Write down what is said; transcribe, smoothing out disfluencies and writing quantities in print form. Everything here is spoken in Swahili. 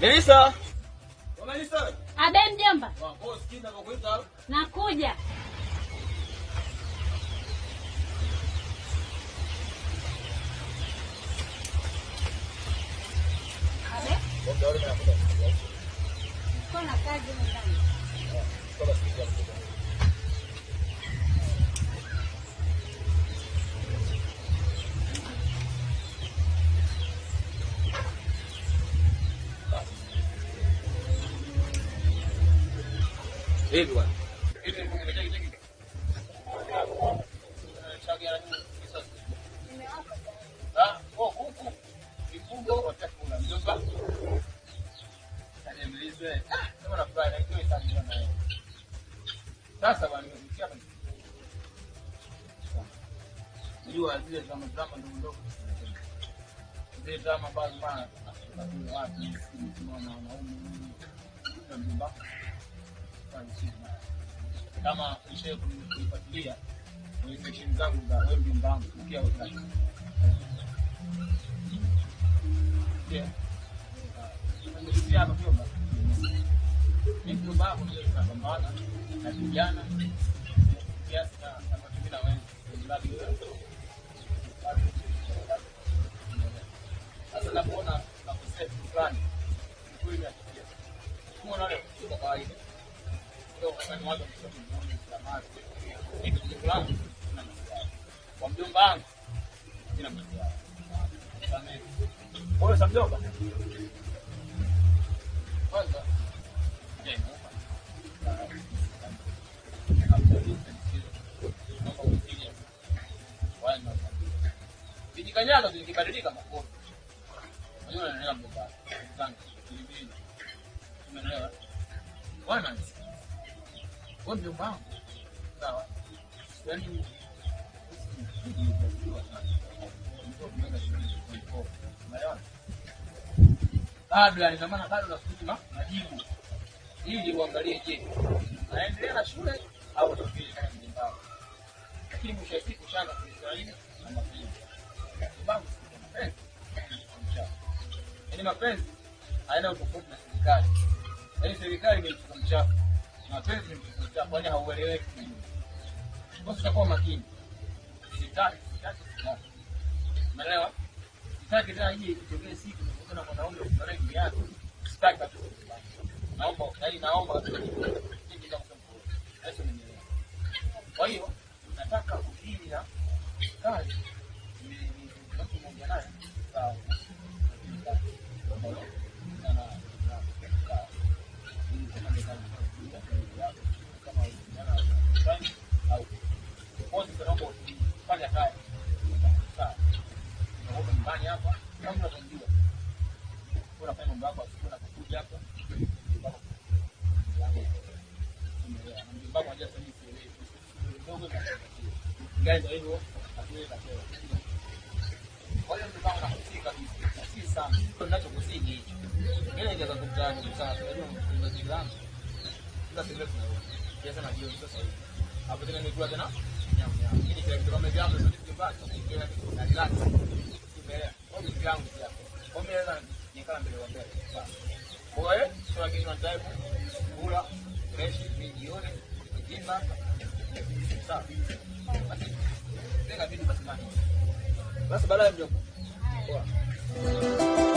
Melissa. Melissa. Abe mjomba. Boss kinda nakuita. Nakuja. Abe? Kuna kazi ndani. Everyone. Sasa bwana nimekuja hapa. Unajua zile drama ndogo. Zile drama baadhi bana watu tunaona wanaume na mbamba. Kama ushe kuifuatilia kwenye section zangu za web mbangu ukiwa wakati. Yeah. Ndio hapa pia. Mimi baba ndio tunapambana na vijana kiasi na kama mimi na wewe sasa napoona na kusema fulani kweli ya kuona leo kwa kawaida ndio kama mmoja mtoto mmoja samaki kitu fulani kwa mjomba wangu ina mjomba samaki wewe samjomba kwanza Vijikanyaga vikibadilika makofi. Unajua nani mbona? Sana. Kilibini. Umeelewa? Bwana. Wewe ndio bangu. Sawa. Yaani bado yani kama bado nafikiri majibu. Ili uangalie je. Naendelea na shule au tofili kama mjomba. Lakini mwisho wa siku shanga Kiswahili na mapenzi. Yaani mapenzi haina utofauti na serikali. Yaani serikali ni mfumo mchafu. Mapenzi ni mfumo mchafu, kwani haueleweki. Basi utakuwa makini. Sitaki. Umeelewa? Sitaki tena hii itokee siku kuna mwanaume mrefu yake. Sitaki kabisa. Naomba kwa hiyo nataka kukiri na kazi basi baadaye mjomba. Poa.